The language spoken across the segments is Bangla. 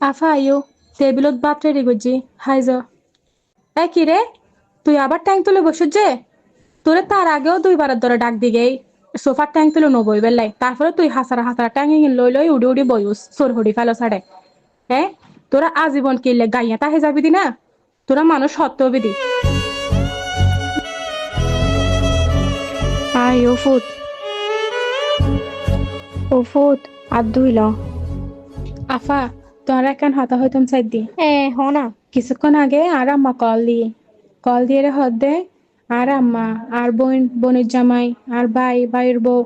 আফা আইও টেবিলত ভাত রেডি করছি হাই যা। কি রে, তুই আবার ট্যাঙ্ক তুলে বসে যে? তোরে তার আগেও দুইবারের ধরে ডাক দিগেই সোফার ট্যাঙ্ক তুলে নবই বেলাই, তারপরে তুই হাসারা হাসারা ট্যাঙ্ক লই লই উড়ি উড়ি বইস সোর হড়ি ফেলো ছাড়ে। হ্যাঁ, তোরা আজীবন কিনলে গাইয়া তাহে যাবি দি না? তোরা মানুষ সত্য হবি দি। আয় ও ফুট আর ধুইল। আফা তোরা কেন হাতা হইতাম চাই দি। হ না। কিছুক্ষণ আগে আর আম্মা কল দিয়ে রে হদ দে। আর আম্মা আর বোনের জামাই আর ভাইয়ের বউ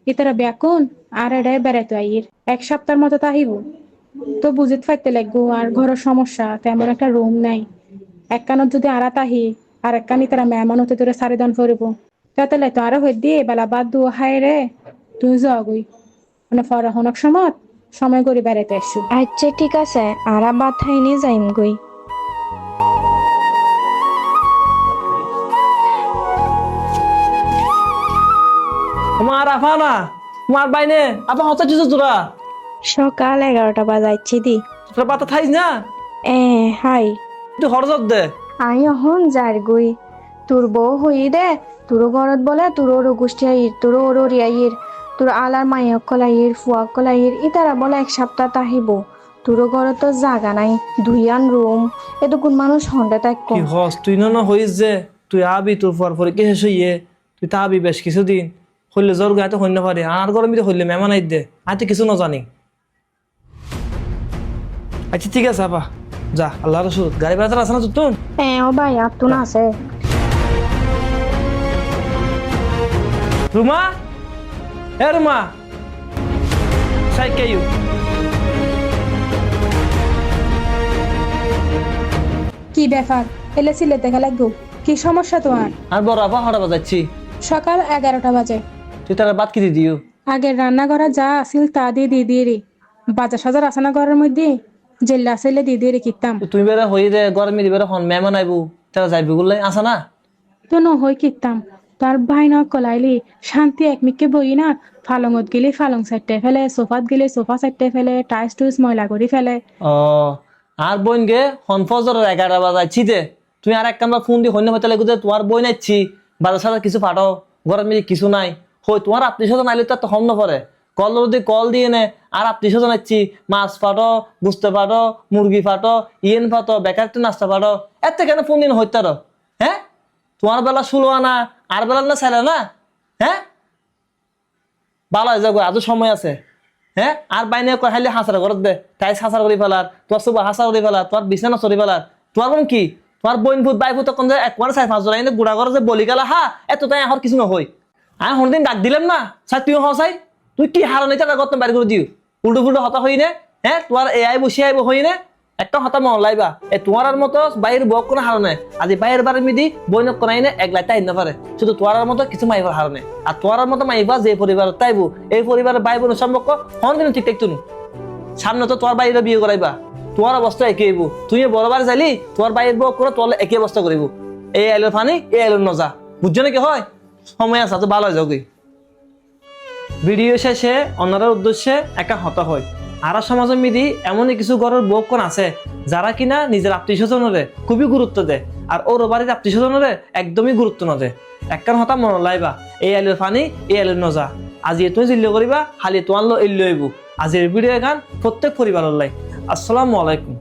ইতারা ব্যাকুন আর এটাই বেড়াইতো আইয়ের 1 সপ্তাহের মতো তাহিব। তো বুঝিত ফাইতে লাগবো আর ঘরের সমস্যা তেমন একটা রুম নাই। একখানত যদি আরা তাহি আর একখানি তারা মেহমান হতে তোরে সারিদান করিব। তাতে লাই তো আরো হই দিয়ে বেলা বাদ দু হায় রে তুই যাগুই মানে ফরাহনক সময় করে বেড়াইতে আসছু। আচ্ছা ঠিক আছে, আর বাদ খাইনি যাইম গই। তোমার আফা না, তোমার বাইনে আপা হতা দিছো তোরা। সকাল 11টা বাজাইছি দি। তোরা পাতা থাইস না, হাই তুই হরজত দে। আই অহন যার গই। তোর বউ হই দে, তোর ঘরত বলে তোর ওর গোষ্ঠী আইর, তোর ওর আইর, তোর আলার মাইয়া কলাইর ফুয়া কলাইর ইতারা বলে 1 সপ্তাহ তাহিব। তোর ঘরত তো জাগা নাই, দুইয়ান রুম, এতক্ষণ মানুষ হন্ডে তাক কি হস তুই না হইস যে তুই আবি তোর পর পরে কে শেষ হইয়ে তুই তা আবি বেশ কিছুদিন হইলে জ্বর গায়ে হইতে পারে আর গরমে হইলে মেহমান আই দে আই তো কিছু না জানি। আচ্ছা ঠিক আছে আপা যা, আল্লাহ রসুল গাড়ি ভাড়া আছে না তোর? ও ভাই আর তো না আছে। রুমা, এ রুমা সাইকেল কি ব্যাপার এলে সিলে দেখা লাগবো? কি সমস্যা তোমার? আর বড় আপা হঠাৎ বাজাচ্ছি। সকাল 11টা বাজে। তুই তারা বাদ কি দিও? আগের রান্নাঘরে যা আসিল তা দিয়ে রে। বাজার সাজার আছে না ঘরের মধ্যে, জেল্লা আসলে দিয়ে রে কিতাম। তুই বেড়া হই রে গরমে বেড়া হন মেহমান আইবু তারা যাইবি গুলাই আসা না। তো নহই কিতাম তার ভাই না কলাইলি শান্তি একমিককে বই না। ফালঙত গেলে ফালং সাইডে ফেলে, সোফাত গেলে সোফা সাইডে ফেলে, টাইস টুইস ময়লা করে ফেলে। ও আর বোন গে হন ফজর 11টা বাজাচ্ছি দে তুই আর এক কামরা ফোন দিয়ে হইন হইতে লাগু যে তোমার বই নাইছি বাজার সাজার কিছু পাঠাও গরমে কিছু নাই হই তোমার আত্মীয় স্বজন আইলে তো হম না পরে কল যদি কল দিয়ে নে আর আত্মীয় স্বজন আইছি মাছ ফাটো বুঝতে পারো মুরগি ফাটো ইয়েন ফাটো বেকার নাস্তা ফাটো এত কেন ফোন দিন হইতার? হ্যাঁ, তোমার বেলা 16 আনা আর বেলা না ছেলে না। হ্যাঁ ভালো হয়ে যাবো আজও সময় আছে। হ্যাঁ আর বাইনে খাইলে হাসার ঘরত দে টাইস হাসার করে ফেলার তোর সব হাসা করে ফেলার তোর বিছানা চড়ি ফেলার তোমার কোন কি তোমার বইন ভূত বাই ভূত কোন একবার 4-5 জোড়া এনে গুড়া ঘর যে বলি গেলা হা এত তাই আর কিছু নহই। আমি হনদিন ডাক দিলাম না স্যার তুই হসাই তুই কি হার নেই গত বাড়ি করে দিও উল্টো ফুল্টো হতা হই নে। হ্যাঁ তোমার এআই বসে আইব হই নে একটা হতা মন লাইবা এ তোমার মতো বাইরের বক কোনো হার নেই আজি বাইরের বারে মিদি বইন কোনাই নে এক লাইতে আইন না পারে শুধু তোমার মতো কিছু মাইবার হার নেই আর তোমার মতো মাইবা যে পরিবার তাইবো এই পরিবারের ভাই বোনের সম্পর্ক হন দিন ঠিক ঠিক তুনু সামনে তো তোমার বাইরে বিয়ে করাইবা তোমার অবস্থা একই হইব তুই বড় বার যাইলি তোমার বাইরের বউ করে তোর একই অবস্থা করিব এই আইলোর ফানি এই আইলোর নজা বুঝছো নাকি হয় সময় আছে তো ভালো হয়ে যাও। ভিডিও শেষে অন্যরার উদ্দেশ্যে একা হতা হয় আর সমাজের মিদি এমনই কিছু ঘরের বউকন আছে যারা কিনা নিজের আত্মীয় স্বজনরে খুবই গুরুত্ব দেয় আর ওর বাড়ির আত্মীয় স্বজনরে একদমই গুরুত্ব না দেয়। একখান হতা মনে লাইবা এই আইলোর ফানি এই আইলোর নজা আজি তুমি জিল্য করিবা খালি তোমার লো এল্লো হইব। আজির ভিডিও গান প্রত্যেক পরিবারের লাই। আসসালামু আলাইকুম।